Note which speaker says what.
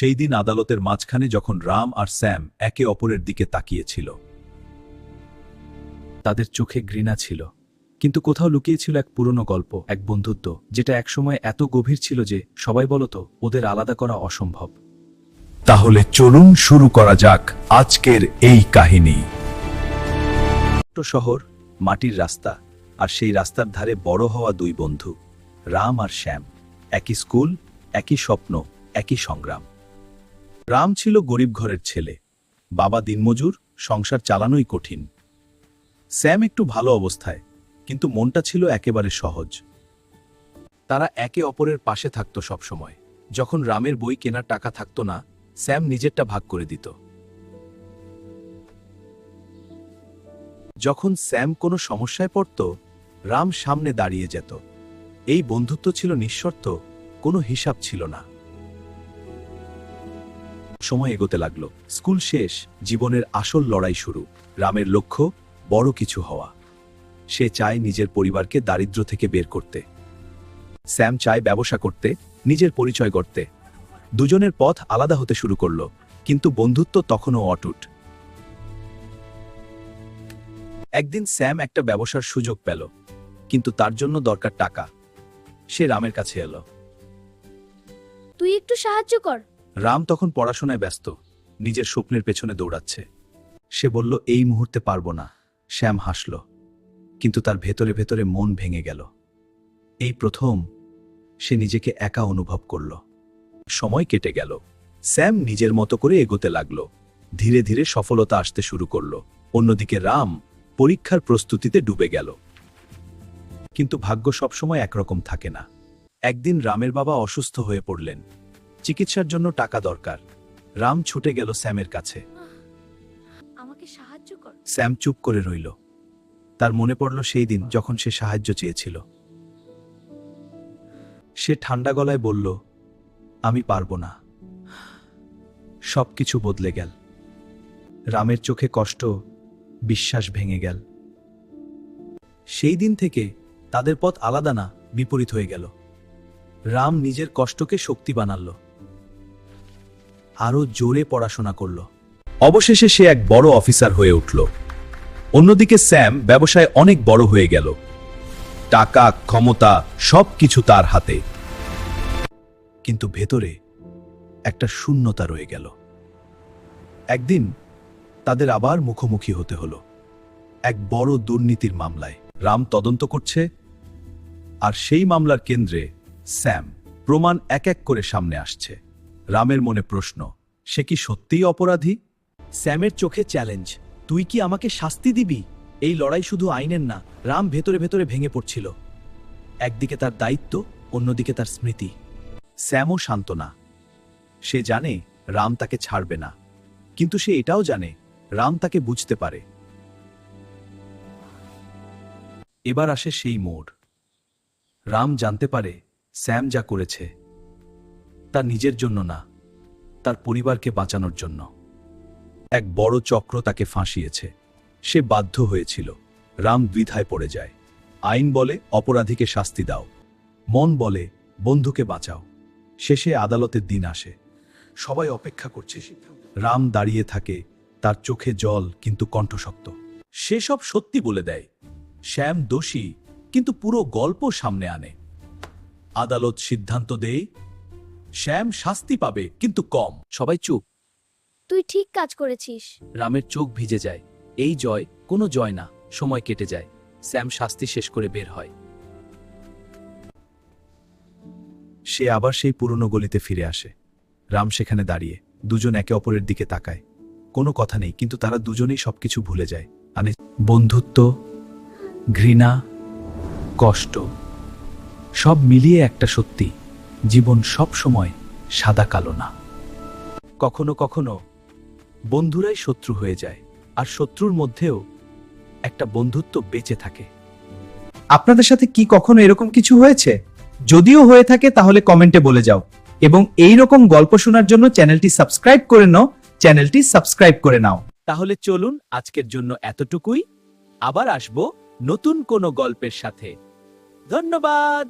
Speaker 1: সেই দিন আদালতের মাঝখানে যখন রাম আর স্যাম একে অপরের দিকে তাকিয়েছিল, তাদের চোখে ঘৃণা ছিল, কিন্তু কোথাও লুকিয়ে ছিল এক পুরনো গল্প, এক বন্ধুত্ব, যেটা একসময় এত গভীর ছিল যে সবাই বলতো ওদের আলাদা করা অসম্ভব। তাহলে চলুন শুরু করা যাক আজকের এই কাহিনী। ছোট্ট শহর, মাটির রাস্তা, আর সেই রাস্তার ধারে বড় হওয়া দুই বন্ধু, রাম আর শ্যাম। একই স্কুল, একই স্বপ্ন, একই সংগ্রাম। রাম ছিল গরিব ঘরের ছেলে, বাবা দিনমজুর, সংসার চালানোই কঠিন। শ্যাম একটু ভালো অবস্থায়, কিন্তু মনটা ছিল একেবারে সহজ। তারা একে অপরের পাশে থাকত সবসময়। যখন রামের বই কেনার টাকা থাকতো না, শ্যাম নিজেরটা ভাগ করে দিত। যখন শ্যাম কোনো সমস্যায় পড়ত, রাম সামনে দাঁড়িয়ে যেত। এই বন্ধুত্ব ছিল নিঃশর্ত, কোনো হিসাব ছিল না। সময় এগোতে লাগলো। স্কুল শেষ, জীবনের আসল লড়াই শুরু। রামের লক্ষ্য বড় কিছু হওয়া। সে চায় নিজের পরিবারকে দারিদ্র্য থেকে বের করতে। শ্যাম চায় ব্যবসা করতে, নিজের পরিচয় গড়তে। দুজনের পথ আলাদা হতে শুরু করলো, কিন্তু বন্ধুত্ব তখনও অটুট। একদিন শ্যাম একটা ব্যবসার সুযোগ পেল, কিন্তু তার জন্য দরকার টাকা। সে রামের কাছে এলো।
Speaker 2: তুই একটু সাহায্য কর।
Speaker 1: রাম তখন পড়াশোনায় ব্যস্ত, নিজের স্বপ্নের পেছনে দৌড়াচ্ছে। সে বলল, এই মুহূর্তে পারবো না। শ্যাম হাসল, কিন্তু তার ভেতরে ভেতরে মন ভেঙে গেল। এই প্রথম সে নিজেকে একা অনুভব করল। সময় কেটে গেল। শ্যাম নিজের মতো করে এগোতে লাগলো। ধীরে ধীরে সফলতা আসতে শুরু করলো। অন্যদিকে রাম পরীক্ষার প্রস্তুতিতে ডুবে গেল। কিন্তু ভাগ্য সবসময় একরকম থাকে না। একদিন রামের বাবা অসুস্থ হয়ে পড়লেন। চিকিৎসার জন্য টাকা দরকার। রাম ছুটে গেল শ্যামের কাছে।
Speaker 2: আমাকে সাহায্য কর।
Speaker 1: শ্যাম চুপ করে রইল। তার মনে পড়ল সেই দিন যখন সে সাহায্য চেয়েছিল। সে ঠান্ডা গলায় বলল, আমি পারবো না। সবকিছু বদলে গেল। রামের চোখে কষ্ট, বিশ্বাস ভেঙে গেল। সেই দিন থেকে তাদের পথ আলাদা না, বিপরীত হয়ে গেল। রাম নিজের কষ্টকে শক্তি বানাল, আরো জোরে পড়াশোনা করল। অবশেষে সে এক বড় অফিসার হয়ে উঠল। অন্যদিকে শ্যাম ব্যবসায় অনেক বড় হয়ে গেল। টাকা, ক্ষমতা সবকিছু তার হাতে, কিন্তু ভেতরে একটা শূন্যতা রয়ে গেল। একদিন তাদের আবার মুখোমুখি হতে হলো, এক বড় দুর্নীতির মামলায়। রাম তদন্ত করছে, আর সেই মামলার কেন্দ্রে শ্যাম। প্রমাণ এক এক করে সামনে আসছে। রামের মনে প্রশ্ন, সে কি সত্যিই অপরাধী? শ্যামের চোখে চ্যালেঞ্জ, তুই কি আমাকে শাস্তি দিবি? এই লড়াই শুধু আইনের না। রাম ভেতরে ভেতরে ভেঙে পড়ছিল। একদিকে তার দায়িত্ব, অন্যদিকে তার স্মৃতি। শ্যামও শান্ত না। সে জানে রাম তাকে ছাড়বে না, কিন্তু সে এটাও জানে রাম তাকে বুঝতে পারে। এবার আসে সেই মোড়। রাম জানতে পারে শ্যাম যা করেছে তার নিজের জন্য না, তার পরিবারকে বাঁচানোর জন্য। এক বড় চক্র তাকে ফাঁসিয়েছে। সে বাধ্য হয়েছিল। রাম দ্বিধায় পড়ে যায়। আইন বলে অপরাধীকে শাস্তি দাও, মন বলে বন্ধুকে বাঁচাও। শেষে আদালতের দিন আসে। সবাই অপেক্ষা করছে। রাম দাঁড়িয়ে থাকে, তার চোখে জল, কিন্তু কণ্ঠশক্ত। সে সব সত্যি বলে দেয়। শ্যাম দোষী, কিন্তু পুরো গল্প সামনে আনে। আদালত সিদ্ধান্ত দেয়, শ্যাম শাস্তি পাবে, কিন্তু কম। সবাই চুপ।
Speaker 2: তুই ঠিক কাজ করেছিস।
Speaker 1: রামের চোখ ভিজে যায়। এই জয় কোনো জয় না। সময় কেটে যায়। শ্যাম শাস্তি শেষ করে বের হয়। সে আবার সেই পুরনো গলিতে ফিরে আসে। রাম সেখানে দাঁড়িয়ে। দুজন একে অপরের দিকে তাকায়। কোনো কথা নেই, কিন্তু তারা দুজনেই সবকিছু ভুলে যায়। মানে বন্ধুত্ব, ঘৃণা, কষ্ট, সব মিলিয়ে একটা সত্যি, জীবন সব সময় সাদা কালো না। কখনো কখনো বন্ধুরাই শত্রু হয়ে যায়, আর শত্রুর মধ্যেও একটা বন্ধুত্ব বেঁচে থাকে।
Speaker 3: আপনাদের সাথে কি কখনো এরকম কিছু হয়েছে? যদিও হয়ে থাকে তাহলে কমেন্টে বলে যাও, এবং এই রকম গল্প শোনার জন্য চ্যানেলটি সাবস্ক্রাইব করে নাও।
Speaker 1: তাহলে চলুন আজকের জন্য এতটুকুই। আবার আসবো নতুন কোনো গল্পের সাথে। ধন্যবাদ।